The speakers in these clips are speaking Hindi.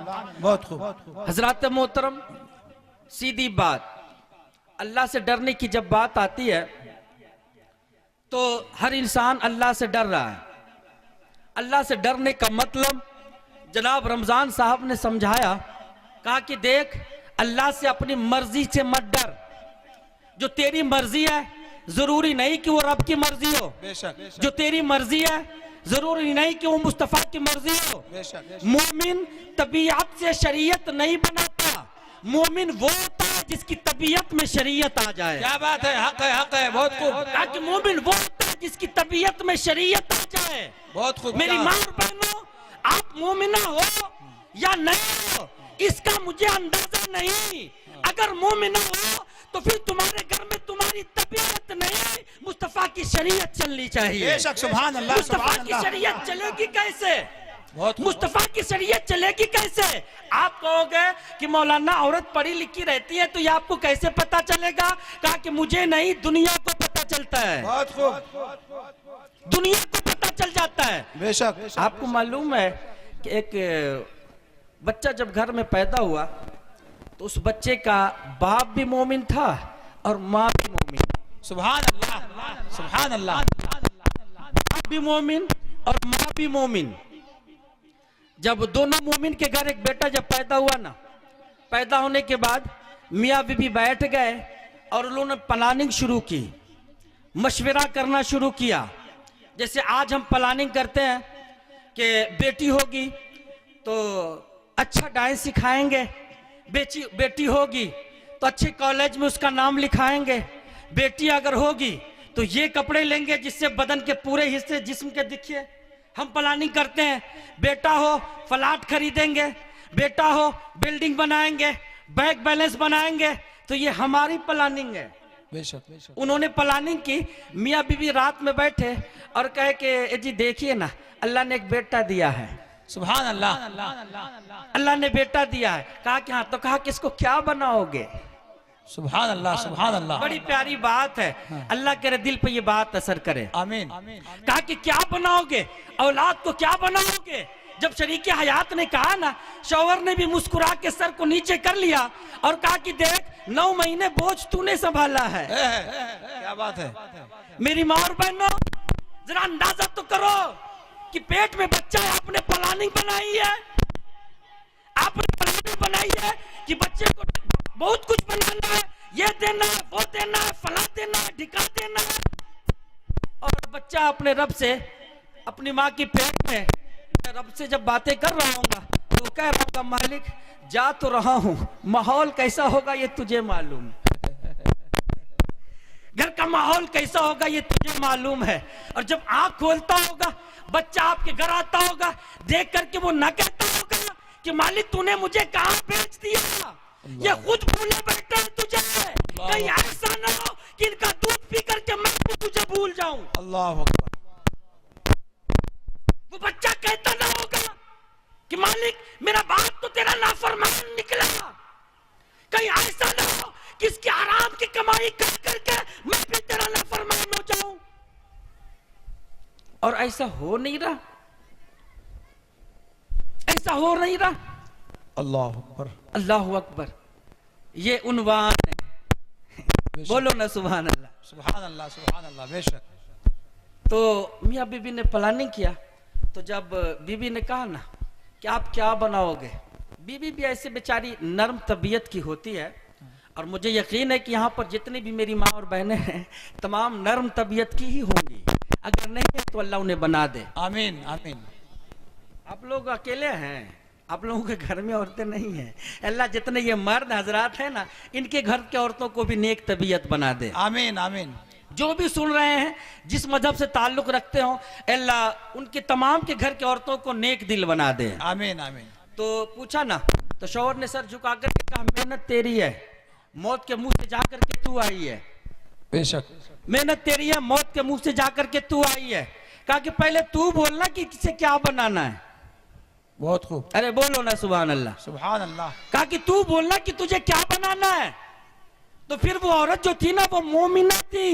बहुत खूब। हजरात मोहतरम, सीधी बात, अल्लाह से डरने की जब बात आती है तो हर इंसान अल्लाह से डर रहा है। अल्लाह से डरने का मतलब जनाब रमजान साहब ने समझाया, कहा कि देख, अल्लाह से अपनी मर्जी से मत डर। जो तेरी मर्जी है जरूरी नहीं कि वो रब की मर्जी हो। जो तेरी मर्जी है जरूरी नहीं कि वो मुस्तफा की मर्जी हो। मोमिन तबीयत से शरीयत नहीं बनाता, मोमिन वो होता है जिसकी तबीयत में शरीयत आ जाए। क्या बात है, हक है, हक है, बहुत खूब। ताकि मोमिन वो होता है जिसकी तबीयत में शरीयत आ जाए। बहुत खूब। मेरी माँ और बहनों, आप मोमिना हो या नहीं हो इसका मुझे अंदाजा नहीं। अगर मोमिना हो तो फिर तुम्हारे घर में तुम्हारी तबीयत नहीं, मुस्तफा की शरीयत चलनी चाहिए। बेशक, सुभान अल्लाह, मुस्तफा सुभान की अल्लाह। शरीयत चलेगी कैसे? बहुत मुस्तफा की शरीयत चलेगी कैसे? आप कहोगे कि मौलाना औरत पढ़ी लिखी रहती है तो ये आपको कैसे पता चलेगा? कहा कि मुझे नहीं, दुनिया को पता चलता है। बहुत खूब। दुनिया को पता चल जाता है। बेशक। आपको मालूम है कि एक बच्चा जब घर में पैदा हुआ तो उस बच्चे का बाप भी मोमिन था और माँ भी मोमिन। सुभान अल्लाह, सुभान अल्लाह। बाप भी मोमिन और माँ भी मोमिन। जब दोनों मोमिन के घर एक बेटा जब पैदा हुआ ना, पैदा होने के बाद मियाँ बीबी बैठ गए और उन्होंने प्लानिंग शुरू की, मशवरा करना शुरू किया। जैसे आज हम प्लानिंग करते हैं कि बेटी होगी तो अच्छा डांस सिखाएंगे, बेटी होगी तो अच्छे कॉलेज में उसका नाम लिखाएंगे, बेटी अगर होगी तो ये कपड़े लेंगे जिससे बदन के पूरे हिस्से जिस्म के दिखे। हम प्लानिंग करते हैं, बेटा हो फ्लैट खरीदेंगे, बेटा हो बिल्डिंग बनाएंगे, बैंक बैलेंस बनाएंगे। तो ये हमारी प्लानिंग है। बेशक, बेशक। उन्होंने प्लानिंग की, मियाँ बीवी रात में बैठे और कहे कि जी देखिए ना, अल्लाह ने एक बेटा दिया है। सुभान अल्लाह। अल्लाह ने बेटा दिया है। कहा कि हाँ, तो कहा कि इसको क्या बनाओगे? सुभान अल्लाह, सुभान अल्लाह। बड़ी प्यारी बात है। अल्लाह करे दिल पे ये बात असर करे। आमीन। कहा कि क्या बनाओगे, औलाद को क्या बनाओगे? जब शरीके हयात ने कहा ना, शौहर ने भी मुस्कुरा के सर को नीचे कर लिया और कहा कि देख, 9 महीने बोझ तूने संभाला है। क्या बात है। मेरी माँ और बहनों, जरा अंदाजा तो करो कि पेट में बच्चा है, आपने प्लानिंग बनाई है, आपने प्लानिंग बनाई है कि बच्चे को बहुत कुछ बनाना है, ये देना है, वो देना है, फला देना है, ढिका देना है। और बच्चा अपने रब से, अपनी माँ की पेट में रब से जब बातें कर रहा हूँगा तो कह रहा हूँगा, मालिक जा तो रहा हूँ, माहौल कैसा होगा ये तुझे मालूम, घर का माहौल कैसा होगा ये तुझे मालूम है। और जब आंख खोलता होगा, बच्चा आपके घर आता होगा, देख करके वो ना कहता होगा कि मालिक तूने मुझे कहाँ भेज दिया, ये खुद भूले बैठा है तुझे। कहीं ऐसा ना हो कि इनका दूध पी करके मैं तुझे भूल जाऊं। अल्लाह अकबर। वो बच्चा कहता ना होगा कि मालिक मेरा बाप तो तेरा नाफरमान निकला। कहीं ऐसा ना हो कि इसकी आराम की कमाई कर करके मैं भी तेरा नाफरमान हो जाऊं। और ऐसा हो नहीं रहा, ऐसा हो नहीं रहा। अल्लाह अकबर, अल्लाह अकबर, ये उन्वान है। बोलो ना सुभान अल्लाह, सुभान अल्लाह, सुभान अल्लाह। बेशक। तो मियाँ बीबी ने प्लानिंग किया। तो जब बीबी ने कहा ना कि आप क्या बनाओगे, बीबी भी ऐसे बेचारी नर्म तबीयत की होती है और मुझे यकीन है कि यहाँ पर जितनी भी मेरी माँ और बहनें हैं तमाम नर्म तबीयत की ही होंगी। अगर नहीं है तो अल्लाह उन्हें बना दे। आमीन, आमीन। आप लोग अकेले हैं, आप लोगों के घर में औरतें नहीं हैं। अल्लाह जितने ये मर्द हजरात हैं ना, इनके घर के औरतों को भी नेक तबीयत बना दे। आमीन, आमीन। जो भी सुन रहे हैं, जिस मजहब से ताल्लुक रखते हो, अल्लाह उनके तमाम के घर के औरतों को नेक दिल बना दे। आमीन, आमीन। तो पूछा ना, तो शौहर ने सर झुकाकर के कहा, मेहनत तेरी है, मौत के मुंह से जाकर के तू आई है। बेशक। मेहनत तेरी है, मौत के मुंह से जाकर के तू आई है। कहा कि पहले तू बोलना कि किसे क्या बनाना है। बहुत खूब। अरे बोलो ना सुभान अल्लाह, सुभान अल्लाह। कहा कि तू बोलना कि तुझे क्या बनाना है। तो फिर वो औरत जो थी ना, वो मोमिना थी,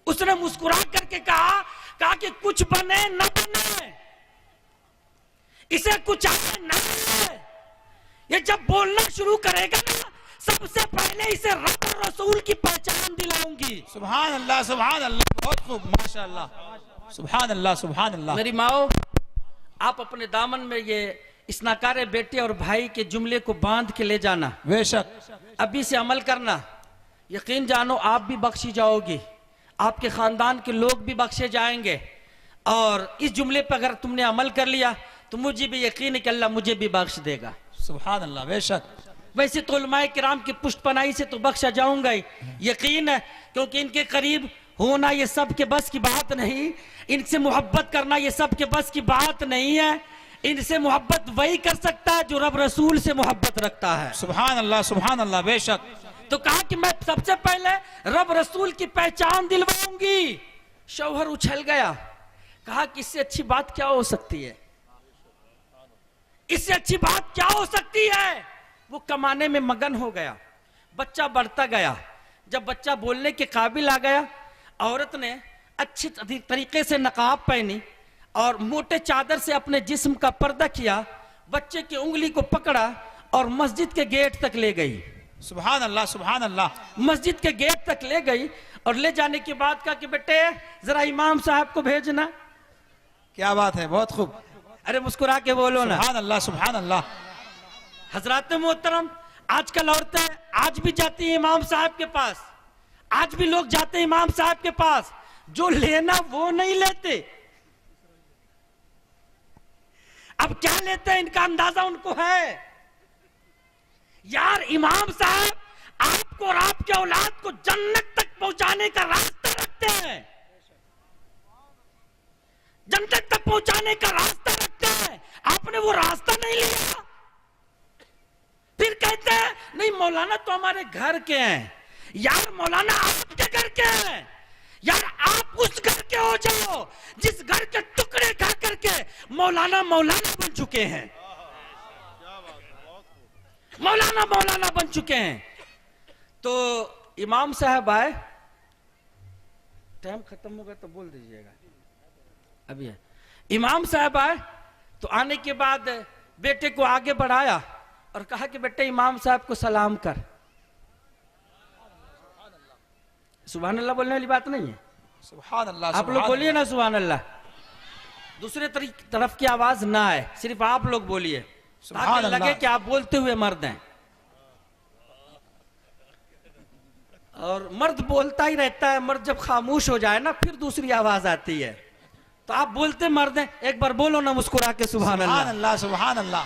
उसने मुस्कुरा करके कहा कि कुछ बने न बने, इसे कुछ आए न आए, ये जब बोलना शुरू करेगा ना, सबसे पहले इसे रब और रसूल की पहचान दिलाऊंगी। सुभान अल्लाह, सुभान अल्लाह, बहुत खूब, माशाअल्लाह, सुभान अल्लाह, सुभान अल्लाह। मेरी माओ, आप अपने दामन में ये इस नाकारे बेटे और भाई के जुमले को बांध के ले जाना, बेशक। अभी से अमल करना। यकीन जानो आप भी बख्शी जाओगी, आपके खानदान के लोग भी बख्शे जाएंगे। और इस जुमले पर अगर तुमने अमल कर लिया तो मुझे भी यकीन है कि अल्लाह मुझे भी बख्श देगा। सुभान अल्लाह, बेशक। वैसे तो उलमाए किराम की पुष्टपनाई से तो बख्शा जाऊंगा ही, यकीन है, क्योंकि इनके करीब होना ये सब के बस की बात नहीं, इनसे मोहब्बत करना ये सब के बस की बात नहीं है। इनसे मोहब्बत वही कर सकता है जो रब रसूल से मोहब्बत रखता है। सुभान अल्लाह, सुभान अल्लाह, बेशक। तो कहा कि मैं सबसे पहले रब रसूल की पहचान दिलवाऊंगी। शौहर उछल गया, कहा कि इससे अच्छी बात क्या हो सकती है, इससे अच्छी बात क्या हो सकती है। वो कमाने में मगन हो गया, बच्चा बढ़ता गया। जब बच्चा बोलने के काबिल आ गया, औरत ने अच्छी तरीके से नकाब पहनी और मोटे चादर से अपने जिस्म का पर्दा किया, बच्चे की उंगली को पकड़ा और मस्जिद के गेट तक ले गई। सुभान अल्लाह, सुभान अल्लाह। मस्जिद के गेट तक ले गई और ले जाने के बाद कहा कि बेटे जरा इमाम साहब को भेजना। क्या बात है, बहुत खूब। अरे मुस्कुरा के बोलो ना। सुभान अल्लाह, सुभान अल्लाह। हजरात मोहतरम, आजकल औरतें आज भी जाती हैं इमाम साहब के पास, आज भी लोग जाते हैं इमाम साहब के पास, जो लेना वो नहीं लेते। अब क्या लेते हैं इनका अंदाजा उनको है। यार इमाम साहब आपको और आपके औलाद को जन्नत तक पहुंचाने का रास्ता रखते हैं, जन्नत तक पहुंचाने का रास्ता रखते हैं। आपने वो रास्ता नहीं लिया, फिर कहते हैं नहीं मौलाना तो हमारे घर के हैं। यार मौलाना आपके घर के हैं, यार आप उस घर के हो जाओ जिस घर के टुकड़े खा करके मौलाना मौलाना बन चुके हैं, मौलाना मौलाना बन चुके हैं। तो इमाम साहब आए, टाइम खत्म हो गया तो बोल दीजिएगा अभी है। इमाम साहब आए तो आने के बाद बेटे को आगे बढ़ाया और कहा कि बेटे इमाम साहब को सलाम कर। सुभान अल्लाह बोलने वाली बात नहीं है, सुभान अल्लाह। आप लोग बोलिए ना सुभान अल्लाह, दूसरे तरफ की आवाज ना आए, सिर्फ आप लोग बोलिए ताकि लगे कि आप बोलते हुए मर्द हैं। और मर्द बोलता ही रहता है, मर्द जब खामोश हो जाए ना फिर दूसरी आवाज आती है। तो आप बोलते मर्द हैं, एक बार बोलो ना मुस्कुरा के सुभान अल्लाह। सुभान अल्लाह।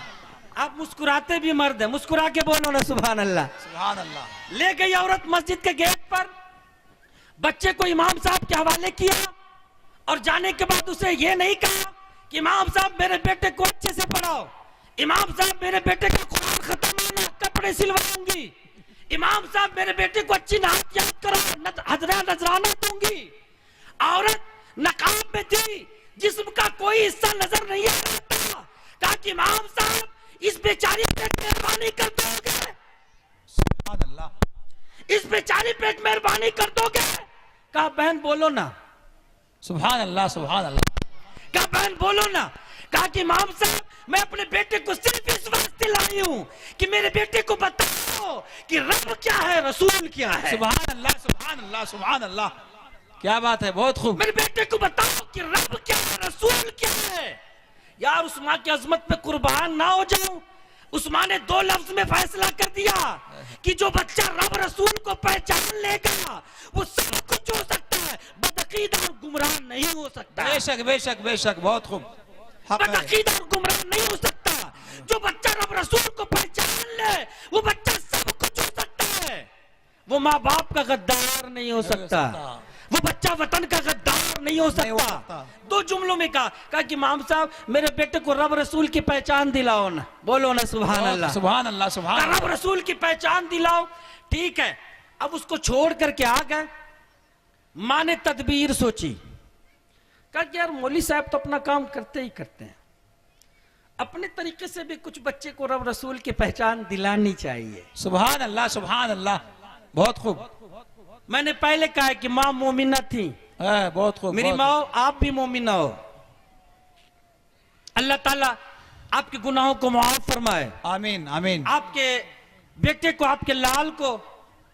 आप मुस्कुराते भी मर्द हैं, मुस्कुरा के बोलो ना सुभान अल्लाह। सुभान अल्लाह। ले गई औरत मस्जिद के गेट पर, बच्चे को इमाम साहब के हवाले किया और जाने के बाद उसे ये नहीं कहा कि इमाम साहब मेरे बेटे को अच्छे से पढ़ाओ, इमाम साहब मेरे बेटे का कुरान खत्म होना, कपड़े सिलवाऊंगी, इमाम साहब मेरे बेटे को अच्छी नात याद करो, नजराना दूंगी। औरत नकाब में थी, जिस्म का कोई हिस्सा नजर नहीं आ रहा था। कहा कि इमाम साहब इस बेचारी पे मेहरबानी कर दोगे, सुभान अल्लाह, इस बेचारी पे मेहरबानी कर दोगे। कहा बहन बोलो ना, सुभान अल्लाह, सुभान अल्लाह। कहा बहन बोलो ना। कहा कि इमाम साहब मैं अपने बेटे को सिर्फ इस वास्ते लाई हूं कि मेरे बेटे को बताओ कि रब क्या है, रसूल क्या है। सुभान अल्लाह, सुभान अल्लाह, सुभान अल्लाह। क्या बात है, बहुत खूब। मेरे बेटे को बताओ कि रब क्या है, रसूल क्या है। यार उस माँ की अजमत पे कुर्बान ना हो जाऊं, उस माँ ने 2 लफ्ज में फैसला कर दिया कि जो बच्चा रब रसूल को पहचान लेगा वो सब कुछ हो सकता है, बदअकीदा और गुमराह नहीं हो सकता। बेशक बेशक बेशक, बहुत खूब। बदअकीदा और गुमराह नहीं हो सकता। जो बच्चा रब रसूल को पहचान ले वो बच्चा सब कुछ हो सकता है। वो माँ बाप का गद्दार नहीं हो सकता, वो बच्चा वतन का गद्दार नहीं हो सकता। 2 जुमलों में कहा कि इमाम साहब मेरे बेटे को रब रसूल की पहचान दिलाओ ना, बोलो ना सुभान अल्लाह, सुभान अल्लाह, सुभान अल्लाह। रब रसूल की पहचान दिलाओ। ठीक है, अब उसको छोड़ करके आ गए। माँ ने तदबीर सोची, कहा कि यार मौली साहब तो अपना काम करते ही करते हैं, अपने तरीके से भी कुछ बच्चे को रब रसूल की पहचान दिलानी चाहिए। सुभान अल्लाह, सुभान अल्लाह, बहुत खूब। मैंने पहले कहा है कि माँ मोमिना थी, बहुत खूब। मेरी माँ आप भी मोमिना हो। अल्लाह ताला आपके गुनाहों को माफ फरमाए। आमीन आमीन। आपके बेटे को, आपके लाल को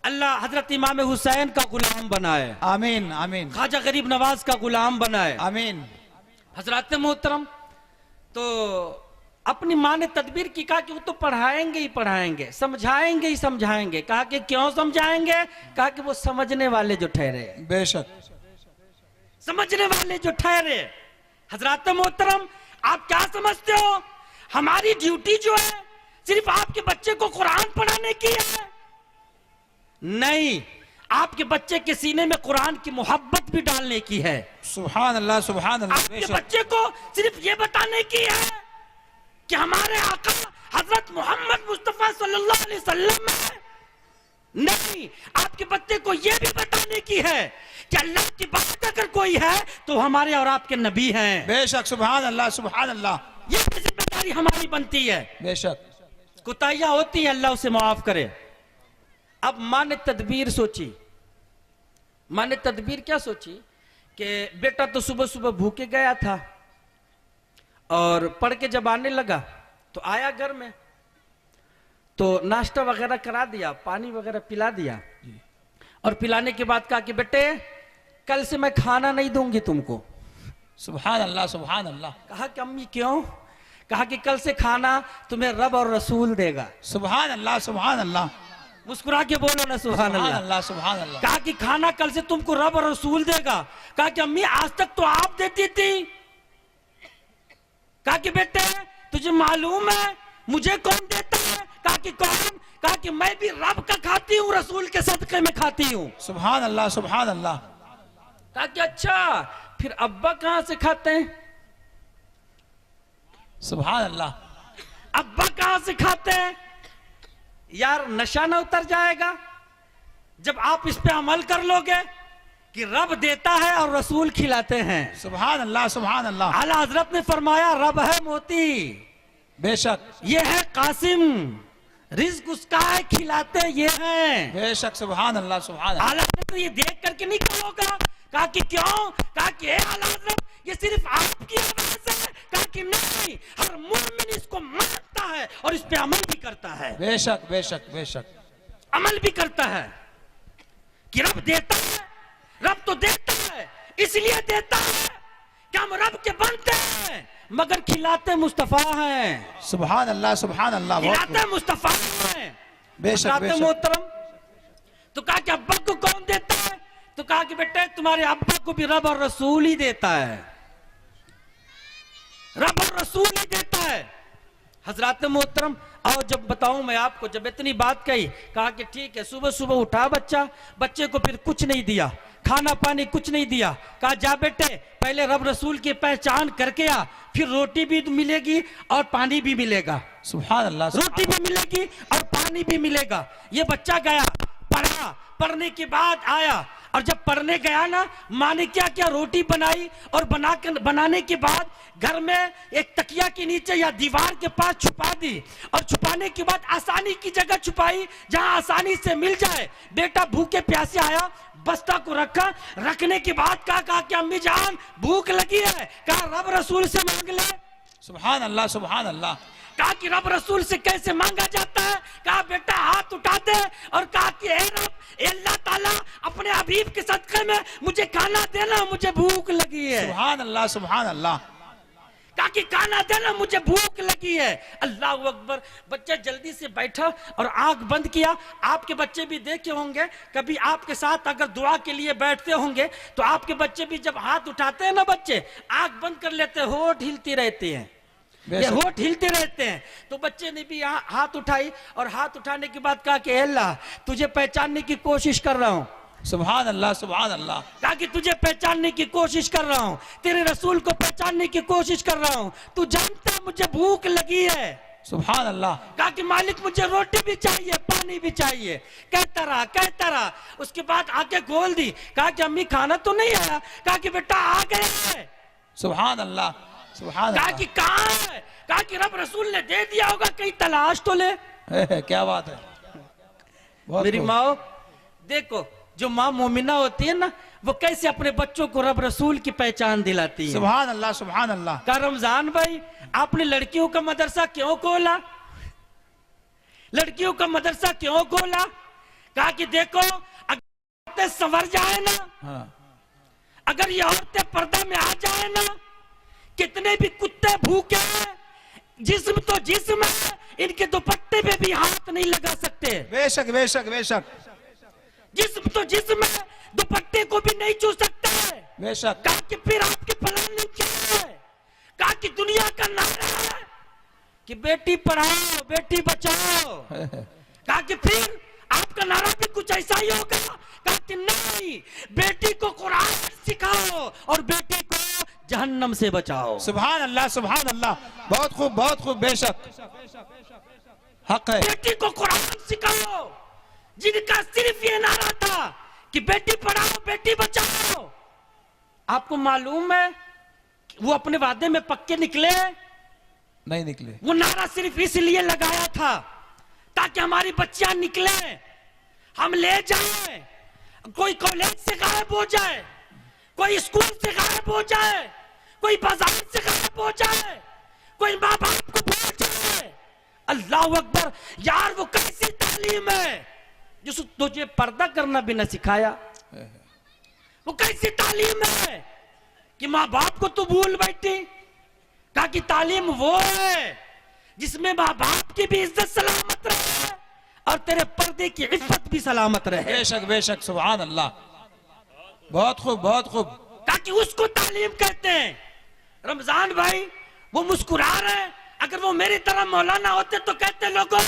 अल्लाह हजरत इमाम हुसैन का गुलाम बनाए। आमीन आमीन। ख्वाजा गरीब नवाज का गुलाम बनाए। आमीन। हजरत मोहतरम, तो अपनी माँ ने तदबीर की, कहा कि वो तो पढ़ाएंगे ही पढ़ाएंगे, समझाएंगे ही समझाएंगे। कहा कि क्यों समझाएंगे? कहा कि वो समझने वाले जो ठहरे, बेशक समझने वाले जो ठहरे। हजरत मोहतरम, आप क्या समझते हो हमारी ड्यूटी जो है सिर्फ आपके बच्चे को कुरान पढ़ाने की है? नहीं, आपके बच्चे के सीने में कुरान की मोहब्बत भी डालने की है। सुभान अल्लाह सुभान अल्लाह। आपके बच्चे को सिर्फ ये बताने की है कि हमारे आका हजरत मोहम्मद मुस्तफा सल्लल्लाहु अलैहि वसल्लम है। नहीं, आपके बच्चे को यह भी बताने की है कि अल्लाह की बात अगर कोई है तो हमारे और आपके नबी हैं। बेशक सुभान अल्लाह सुभान अल्लाह। ये जिम्मेदारी हमारी बनती है। बेशक कुताहियां होती है, अल्लाह उसे माफ करे। अब माँ ने तदबीर सोची। माँ ने तदबीर क्या सोची कि बेटा तो सुबह सुबह भूखे गया था और पढ़ के जब आने लगा तो आया घर में, तो नाश्ता वगैरह करा दिया, पानी वगैरह पिला दिया, और पिलाने के बाद कहा कि बेटे कल से मैं खाना नहीं दूंगी तुमको। सुभान अल्लाह सुभान अल्लाह। कहा कि अम्मी क्यों? कहा कि कल से खाना तुम्हें रब और रसूल देगा। सुभान अल्लाह सुभान अल्लाह। मुस्कुरा के बोलो ना सुभान अल्लाह। सुभान अल्लाह। कहा कि खाना कल से तुमको रब और रसूल देगा। कहा कि अम्मी आज तक तो आप देती थी। कहा कि बेटे तुझे मालूम है मुझे कौन देता है? कहा कि कौन? कहा कि मैं भी रब का खाती हूँ, रसूल के सदके में खाती हूँ। सुभान अल्लाह सुभान अल्लाह। कहा कि अच्छा, फिर अब्बा कहां से खाते हैं? सुभान अल्लाह। अब्बा कहां से खाते हैं? यार नशा ना उतर जाएगा जब आप इस पे अमल कर लोगे कि रब देता है और रसूल खिलाते हैं। सुभान अल्लाह सुभान अल्लाह। आला हजरत ने फरमाया रब है मोती, बेशक ये है कासिम, रिज्क उसका है, खिलाते ये हैं। बेशक सुभान अल्लाह सुभान अल्लाह। आला हजरत ने ये देख करके नहीं कहोगा। कहा कि क्यों? कहा कि आला हजरत ये सिर्फ आपकी आवाज है। कहा कि नहीं, हर मोमिन इसको मानता है और इस पे अमल भी करता है। बेशक बेशक बेशक अमल भी करता है कि रब देता है। रब तो देता है, इसलिए देता है कि हम रब के बनते हैं मगर खिलाते मुस्तफा हैं। सुभान अल्लाह सुभान अल्लाह। खिलाते मुस्तफा हैं। बेशक बेशक। मोहतरम, तो कहा कि अब्बा को कौन देता है? तो कहा कि बेटे तुम्हारे अब्बा को भी रब और रसूल ही देता है, रब और रसूल ही देता है। हजरत मोहतरम, और जब बताऊं मैं आपको, जब इतनी बात कही, कहा कि ठीक है। सुबह सुबह उठा बच्चा, बच्चे को फिर कुछ नहीं दिया, खाना पानी कुछ नहीं दिया। कहा जा बेटे पहले रब रसूल की पहचान करके आ, फिर रोटी भी मिलेगी और पानी भी मिलेगा। सुभान अल्लाह। रोटी भी मिलेगी और पानी भी मिलेगा। ये बच्चा गया, पढ़ा, पढ़ने के बाद आया, और जब पढ़ने गया ना, माँ ने क्या क्या रोटी बनाई, और बनाने के बाद घर में एक तकिया के नीचे या दीवार के पास छुपा दी, और छुपाने के बाद आसानी की जगह छुपाई जहां आसानी से मिल जाए। बेटा भूखे प्यासे आया, बस्ता को रखा, रखने के बाद कहा कि अम्मी जान भूख लगी है। कहा रब रसूल से मांग ले। सुभान अल्लाह सुभान अल्लाह। कहा कि रब रसूल से कैसे मांगा जाता है? कहा बेटा हाथ उठा दे और कहा कि ए रब, ए अल्लाह ताला, अपने हबीब के सदके में मुझे खाना देना, मुझे भूख लगी है। सुभान अल्लाह सुभान अल्लाह। कहा कि खाना देना, मुझे भूख लगी है। अल्लाह अकबर। बच्चा जल्दी से बैठा और आंख बंद किया। आपके बच्चे भी देखे होंगे, कभी आपके साथ अगर दुआ के लिए बैठते होंगे तो आपके बच्चे भी जब हाथ उठाते हैं ना, बच्चे आंख बंद कर लेते हैं, होठ हिलती रहती है, ये होठ हिलते रहते हैं। तो बच्चे ने भी यहाँ हाथ उठाई, और हाथ उठाने के बाद कहा कि अल्लाह तुझे पहचानने की कोशिश कर रहा हूँ। सुभान अल्लाह सुभान अल्लाह। कहा कि तुझे पहचानने की कोशिश कर रहा हूँ, तेरे रसूल को पहचानने की कोशिश कर रहा हूँ। तू जानता है मुझे भूख लगी है। सुभान अल्लाह। कहा कि मालिक मुझे रोटी भी चाहिए, पानी भी चाहिए। कहता रहा कहता रहा, उसके बाद आंखें खोल दी। कहा कि अम्मी खाना तो नहीं आया? कहा कि बेटा आ गया है। सुभान अल्लाह सुभान कहा अल्लाह। कि कहाँ है? कहा कि रब रसूल ने दे दिया होगा, कहीं तलाश तो ले। क्या बात है। मेरी माँ देखो, जो माँ मोमिना होती है ना, वो कैसे अपने बच्चों को रब रसूल की पहचान दिलाती है। सुभान अल्लाह, सुभान अल्लाह। का रमजान भाई आपने लड़कियों का मदरसा क्यों खोला? लड़कियों का मदरसा क्यों खोला? कहा कि देखो अगर औरतें संवर जाए ना, हाँ। अगर ये औरतें पर्दा में आ जाए ना, कितने भी कुत्ते भूखे हैं, जिस्म तो जिस्म है, इनके दुपट्टे पे भी हाथ नहीं लगा सकते। बेशक बेशक बेशक। जिस्म तो जिस्म है, दुपट्टे को भी नहीं छू सकते। बेशक। कहा कि फिर आपके प्लानिंग क्या है? कहा कि दुनिया का नारा है कि बेटी पढ़ाओ बेटी बचाओ। कहा कि फिर आपका नारा भी कुछ ऐसा ही होगा। कहा कि नहीं, बेटी को कुरान सिखाओ और बेटी को जहन्नम से बचाओ। सुभान अल्लाह, सुभान अल्लाह। बहुत खूब, बहुत खूब। बेशक हक है। बेटी को कुरान सिखाओ, जिनका सिर्फ ये नारा था कि बेटी पढ़ाओ बेटी बचाओ। आपको मालूम है वो अपने वादे में पक्के निकले? नहीं निकले। वो नारा सिर्फ इसलिए लगाया था ताकि हमारी बच्चियां निकले, हम ले जाएं। कोई कॉलेज से गायब हो जाए, कोई स्कूल से गायब हो जाए, कोई बाजार से गायब हो जाए, कोई माँ बाप को भूल जाए। अल्लाह अकबर। यार वो कैसी तालीम है जिस तुझे पर्दा करना भी न सिखाया? वो कैसी तालीम है कि माँ बाप को तू भूल बैठी? कहा कि तालीम वो है जिसमें माँ बाप की भी इज्जत सलामत रहे और तेरे पर्दे की इज्जत भी सलामत रहे। बेशक बेशक। सुभान अल्लाह। बहुत खूब, बहुत खूब। कहा कि उसको तालीम कहते हैं। रमजान भाई वो मुस्कुरा रहे, अगर वो मेरी तरह मौलाना होते तो कहते लोगों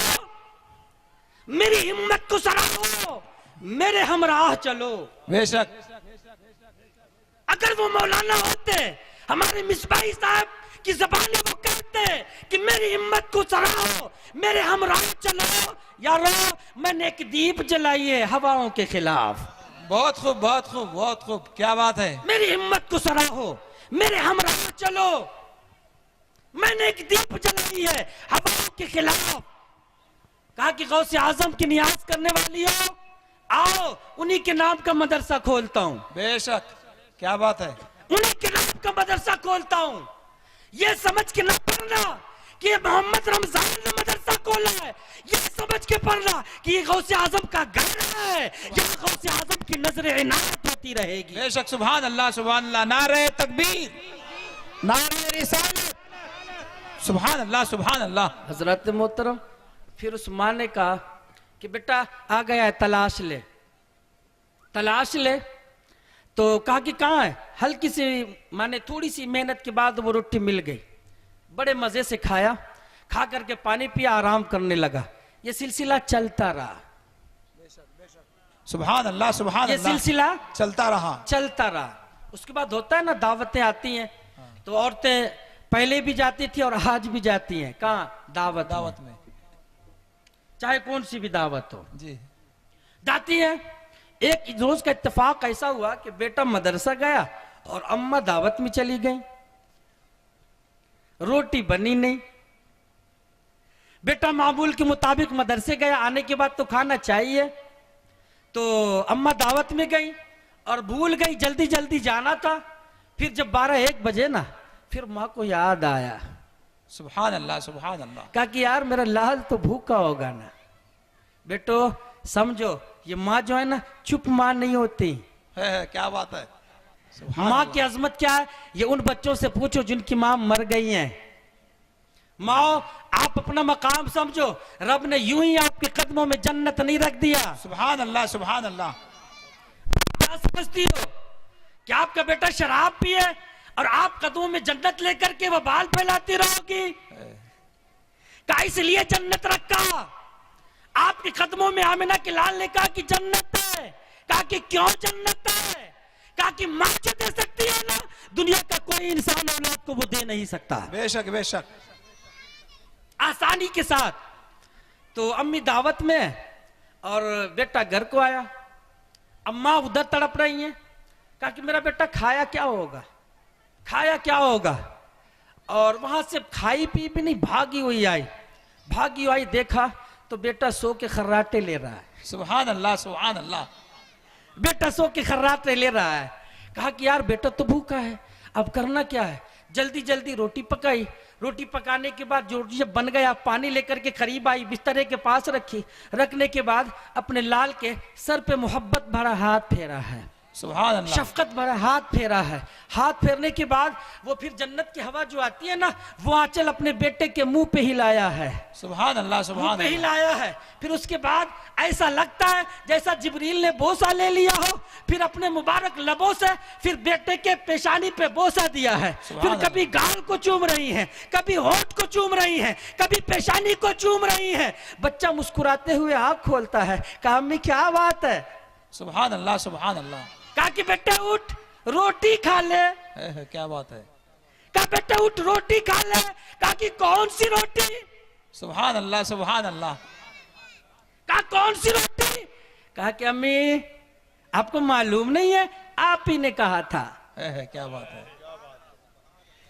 मेरी हिम्मत को सराहो, मेरे हमराह चलो। बेशक। अगर वो मौलाना होते, हमारे मिसबाही साहब की ज़बान वो कहते कि मेरी हिम्मत को सराहो, मेरे हमराह चलो। यारो मैंने एक दीप जलाई है हवाओं के खिलाफ। बहुत खूब, बहुत खूब, बहुत खूब। क्या बात है। मेरी हिम्मत को सराहो, मेरे हमराह चलो। मैंने एक दीप जलाई है हवाओं के खिलाफ। कहा कि गौसे आजम की नियाज करने वाली हो, आओ उन्हीं के नाम का मदरसा खोलता हूं। बेशक। क्या बात है। उन्हीं के नाम का मदरसा खोलता हूं। ये समझ के ना पढ़ना कि ये मोहम्मद रमजान ने मदरसा खोला है, ये समझ के पढ़ना कि ये गौसे आजम का घर है, यहाँ गौसे आजम की नजर इनायत होती रहेगी। बेशक। सुभान अल्लाह, सुभान अल्लाह। नारे तकबीर, नारे रिसालत। सुभान अल्लाह, सुभान अल्लाह। हजरत मोहतरम फिर उस माँ ने कहा कि बेटा आ गया है, तलाश ले, तलाश ले। तो कहा कि कहाँ है? हल्की सी माने थोड़ी सी मेहनत के बाद वो रोटी मिल गई। बड़े मजे से खाया, खा करके पानी पिया, आराम करने लगा। ये सिलसिला चलता रहा। सुभान अल्लाह, सुभान ये अल्लाह। सिलसिला चलता रहा। चलता रहा। उसके बाद होता है ना, दावतें आती हैं तो औरतें पहले भी जाती थी और आज भी जाती हैं। कहाँ? दावत दावत में। चाहे कौन सी भी दावत हो जी। जाती है। एक रोज का इत्तेफाक ऐसा हुआ कि बेटा मदरसा गया और अम्मा दावत में चली गई। रोटी बनी नहीं। बेटा मामूल के मुताबिक मदरसे गया, आने के बाद तो खाना चाहिए। तो अम्मा दावत में गई और भूल गई, जल्दी जल्दी जाना था। फिर जब 12-1 बजे ना, फिर माँ को याद आया। सुभान अल्लाह, सुभान अल्लाह। कहा कि यार मेरा लाल तो भूखा होगा ना। बेटो समझो, ये माँ जो है ना, चुप माँ नहीं होती है। क्या बात है। माँ की अजमत क्या है ये उन बच्चों से पूछो जिनकी माँ मर गई हैं। माँ आप अपना मकाम समझो, रब ने यूं ही आपके कदमों में जन्नत नहीं रख दिया। सुभान अल्लाह, सुभान अल्लाह। क्या समझती हो कि आपका बेटा शराब पिए और आप कदमों में जन्नत लेकर के वो बाल फैलाती रहोगी? का इसलिए जन्नत रखा? आपके कदमों में आमिना के लाल ने कहा कि जन्नत है। कहा कि क्यों जन्नत है? कहा कि मां जो दे सकती है ना, दुनिया का कोई इंसान औलाद को वो दे नहीं सकता। बेशक, बेशक। आसानी के साथ। तो अम्मी दावत में और बेटा घर को आया। अम्मा उधर तड़प रही हैं। कहा कि मेरा बेटा खाया क्या होगा, खाया क्या होगा? और वहां से खाई पी भी नहीं, भागी हुई आई। भागी हुई देखा तो बेटा सो के खर्राटे ले रहा है। सुभान अल्लाह, सुभान अल्लाह। बेटा सो के खर्राटे ले रहा है। कहा कि यार बेटा तो भूखा है, अब करना क्या है। जल्दी जल्दी रोटी पकाई। रोटी पकाने के बाद जो जब बन गया, पानी लेकर के करीब आई, बिस्तरे के पास रखी। रखने के बाद अपने लाल के सर पे मोहब्बत भरा हाथ फेरा है, सुभान अल्लाह, शफकत भरा हाथ फेरा है। हाथ फेरने के बाद वो फिर जन्नत की हवा जो आती है ना, वो आंचल अपने बेटे के मुंह पे हिलाया है, सुभान अल्लाह, मुंह सुभान पे अल्लाह। हिलाया है। फिर उसके बाद ऐसा लगता है जैसा जिब्रील ने बोसा ले लिया हो, फिर अपने मुबारक लबों से फिर बेटे के पेशानी पे बोसा दिया है। फिर कभी गाल को चूम रही हैं, कभी होठ को चूम रही हैं, कभी पेशानी को चूम रही हैं। बच्चा मुस्कुराते हुए आंख खोलता है, कहा अम्मी क्या बात है। सुभान अल्लाह, सुभान अल्लाह। कहा कि बेटा उठ रोटी खा ले। क्या बात है। कहा बेटा उठ रोटी खा ले। कहा कि कौन सी रोटी। सुभान अल्लाह, सुभान अल्लाह। कहा कौन सी रोटी। कहा कि अम्मी आपको मालूम नहीं है, आप ही ने कहा था। क्या बात है।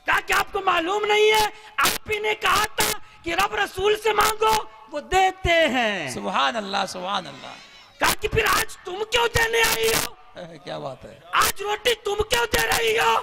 कहा कि आपको मालूम नहीं है, आप ही ने कहा था कि रब रसूल से मांगो वो देते हैं। सुभान अल्लाह, सुभान अल्लाह। कहा कि फिर आज तुम क्यों देने आई हो। क्या बात है। आज रोटी तुम क्यों दे रही हो।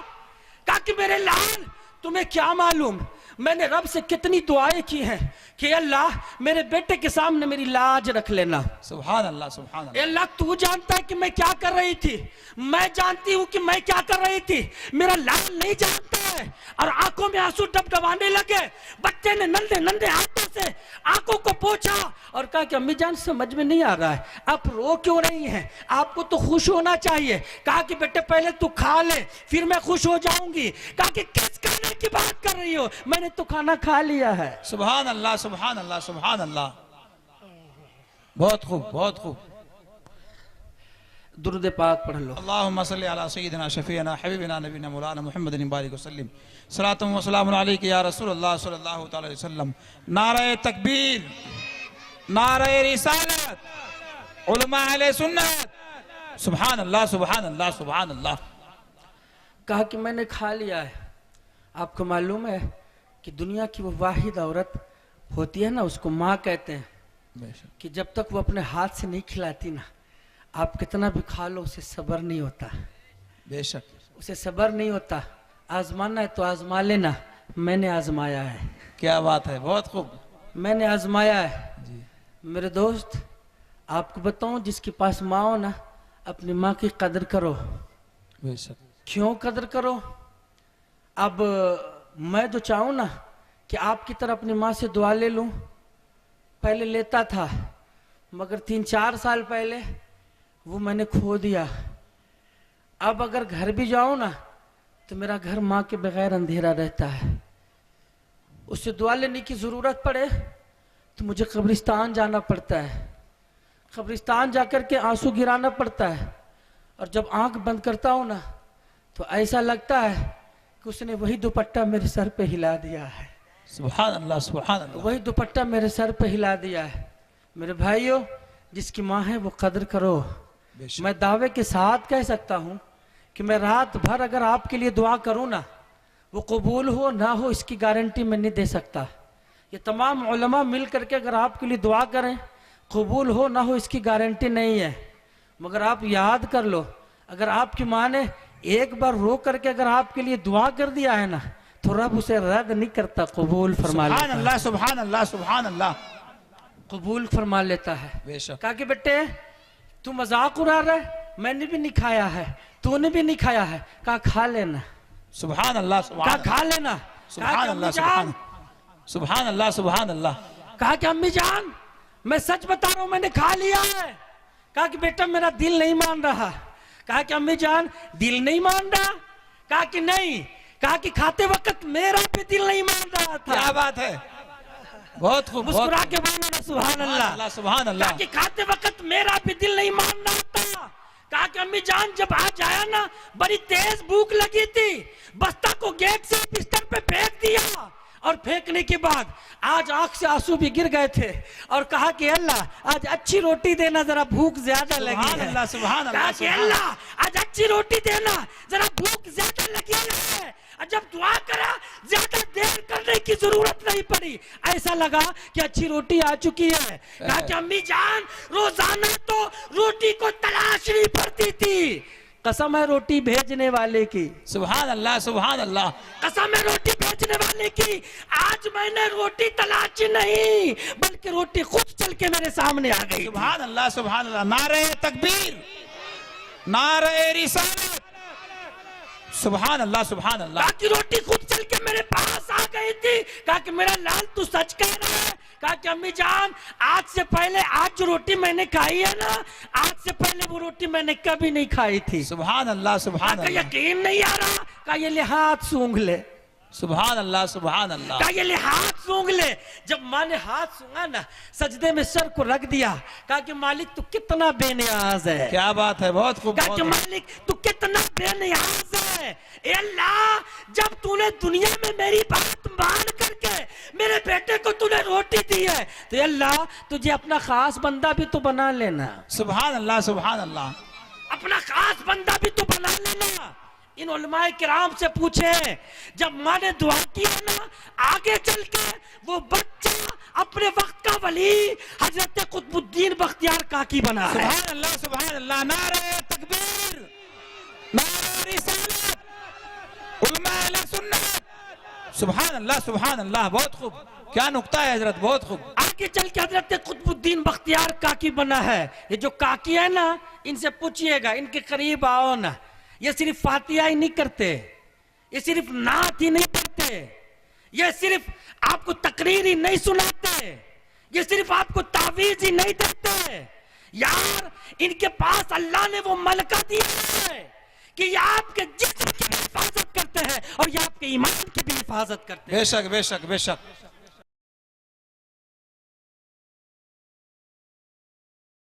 कहा कि मेरे लाल तुम्हें क्या मालूम, मैंने रब से कितनी दुआएं की हैं कि अल्लाह मेरे बेटे के सामने मेरी लाज रख लेना। सुभान अल्लाह, सुभान अल्लाह। अल्लाह तू जानता है कि मैं क्या कर रही थी, मैं जानती हूँ कि मैं क्या कर रही थी, मेरा लाल नहीं जानता है। और आंखों में आंसू डबडबाने लगे। बच्चे ने नंदे नंदे हाथों से आंखों को पोंछा और कहा कि अम्मी जान समझ में नहीं आ रहा है, आप रो क्यों रही हैं, आपको तो खुश होना चाहिए। कहा कि बेटे पहले तू खा ले फिर मैं खुश हो जाऊंगी। कहा कि किस खाने की बात कर रही हो, मैंने तो खाना खा लिया है। सुभान अल्लाह, सुभान अल्लाह, सुभान अल्लाह। बहुत खूब, बहुत खूब। दुरूद पाक पढ़ लो। अल्लाहुम्मा सल्ली अला सय्यिदिना शफीना हबीबिना नबीना मौलाना मुहम्मदिन बारिक वसल्लिम सलातुम व सलामुन अलैका या रसूलल्लाह सल्लल्लाहु तआला अलैहि वसल्लम। नारे तकबीर, नारे रिसालत, उलमा अहले सुन्नत। सुभान अल्लाह, सुभान अल्लाह, सुभान अल्लाह। कहा कि मैंने खा लिया है। आपको मालूम है कि दुनिया की वो वाहिद औरत होती है ना, उसको माँ कहते हैं, कि जब तक वो अपने हाथ से नहीं खिलाती ना, आप कितना भी खा लो उसे सब्र नहीं होता। बेशक उसे सब्र नहीं होता। आजमाना है तो आजमा लेना, मैंने आजमाया है। क्या बात है, बहुत खूब। मैंने आजमाया है जी। मेरे दोस्त, आपको बताऊं जिसके पास माँ हो ना, अपनी माँ की कदर करो। बेशक। क्यों कदर करो। अब मैं जो चाहूँ ना कि आपकी तरह अपनी माँ से दुआ ले लूँ, पहले लेता था, मगर 3-4 साल पहले वो मैंने खो दिया। अब अगर घर भी जाऊँ ना तो मेरा घर माँ के बगैर अंधेरा रहता है। उससे दुआ लेने की ज़रूरत पड़े तो मुझे कब्रिस्तान जाना पड़ता है, कब्रिस्तान जाकर के आंसू गिराना पड़ता है। और जब आंख बंद करता हूँ ना तो ऐसा लगता है कि उसने वही दुपट्टा मेरे सर पे हिला दिया है। सुभान अल्लाह, सुभान अल्लाह। वही दुपट्टा मेरे सर पे हिला दिया है। मेरे भाइयों, जिसकी माँ है वो कदर करो। मैं दावे के साथ कह सकता हूँ कि मैं रात भर अगर आपके लिए दुआ करूँ ना, वो कबूल हो ना हो इसकी गारंटी मैं नहीं दे सकता। ये तमाम उलमा मिल करके अगर आपके लिए दुआ करें, कबूल हो ना हो इसकी गारंटी नहीं है। मगर आप याद कर लो, अगर आपकी माँ ने एक बार रो करके अगर आपके लिए दुआ कर दिया है ना, तो रब उसे रद्द नहीं करता, कबूल फरमा लेता है। सुभान अल्लाह, सुभान अल्लाह, सुभान अल्लाह। कबूल फरमा लेता है। बेशक। कहा कि बेटे तू मजाक उड़ा रहा है, मैंने भी नहीं खाया है, तूने भी नहीं खाया है। कहा खा लेना। सुभान अल्लाह, कहा सुभान खा लेना। सुभान अल्लाह, सुभान सुभान अल्लाह, सुभान अल्लाह। कहा कि अम्मी जान मैं सच बता रहा हूं, मैंने खा लिया है। कहा कि बेटा मेरा दिल नहीं मान रहा। कहा कि अम्मी जान दिल नहीं मान रहा। कहा कि नहीं। कहा कि खाते वक्त मेरा भी दिल नहीं मान रहा था। क्या बात है, बहुत खूब। मुस्कुरा के बोलो ना सुभान अल्लाह। सुभान अल्लाह। कहा कि खाते वक्त मेरा भी दिल नहीं मान रहा था। कहा कि अम्मी जान जब आज आया ना, बड़ी तेज भूख लगी थी, बस्ता को गेट से बिस्तर पे फेंक दिया और फेंकने के बाद आज आंख से आंसू भी गिर गए थे और कहा कि अल्लाह आज अच्छी रोटी देना, जरा भूख ज्यादा लगी है। अल्लाह, सुभान अल्लाह। कहा कि अल्लाह आज अच्छी रोटी देना, जरा भूख ज्यादा लगी है। और जब दुआ करा ज्यादा देर करने की जरूरत नहीं पड़ी, ऐसा लगा कि अच्छी रोटी आ चुकी है। कहा कि अम्मी जान रोजाना तो रोटी को तलाशनी पड़ती थी, कसम है रोटी भेजने वाले की, सुभान अल्लाह सुभान अल्लाह, कसम है रोटी भेजने वाले की। आज मैंने रोटी तलाशी नहीं बल्कि रोटी खुद चल के मेरे सामने आ गई। सुभान अल्लाह सुभान अल्लाह। नारे तकबीर, नारे रिसालत, सुभान अल्लाह सुभान अल्लाह। कहा कि रोटी खुद चल के मेरे पास आ गई थी। कहा कि मेरा लाल तू सच कह रहा है। कहा कि अम्मी जान आज से पहले, आज जो रोटी मैंने खाई है ना, आज से पहले वो रोटी मैंने कभी नहीं खाई थी। सुभान अल्लाह सुभान अल्लाह। यकीन नहीं आ रहा। कहा ये ले हाथ सूंघ ले। सुभान अल्लाह सुभान अल्लाह। कहा ये ले हाथ सूंघ ले। जब माँ ने हाथ सूंघा ना, सजदे में सर को रख दिया। कहा कि मालिक तू कितना बेनियाज है। क्या बात है, बहुत खूब। कहा कि मालिक तू कितना बेनियाज है। ए अल्लाह जब तूने दुनिया में मेरी बात मान करके मेरे बेटे को तूने रोटी दी है, तो अल्लाह तुझे अपना खास बंदा भी तो बना लेना। सुभान अल्लाह सुभान अल्लाह। अपना खास बंदा भी तो बना लेना। इन उलमाए किराम से पूछे, जब माँ ने दुआ किया ना, आगे चल के वो बच्चा अपने वक्त का वली हजरत कुतुबुद्दीन बख्तियार काकी बना है। सुभान अल्लाह सुभान अल्लाह। नारे तकबीर, नारे रिसालत, उलमाए अहले सुन्नत, सुभान अल्लाह सुभान अल्लाह। बहुत खूब, क्या नुक्ता है हजरत, बहुत खूब। आगे चल के हजरत कुतुबुद्दीन बख्तियार काकी बना है। ये जो काकी है ना, इनसे पूछिएगा, इनके करीब आओ ना, ये सिर्फ फातिहा ही नहीं करते, ये सिर्फ नात ही नहीं पढ़ते, ये सिर्फ आपको तकरीर ही नहीं सुनाते, ये सिर्फ आपको तावीज ही नहीं देते। यार इनके पास अल्लाह ने वो मलका दिया है कि ये आपके जिस्म की भी हिफाजत करते हैं और ये आपके ईमान की भी हिफाजत करते हैं। बेशक बेशक बेशक।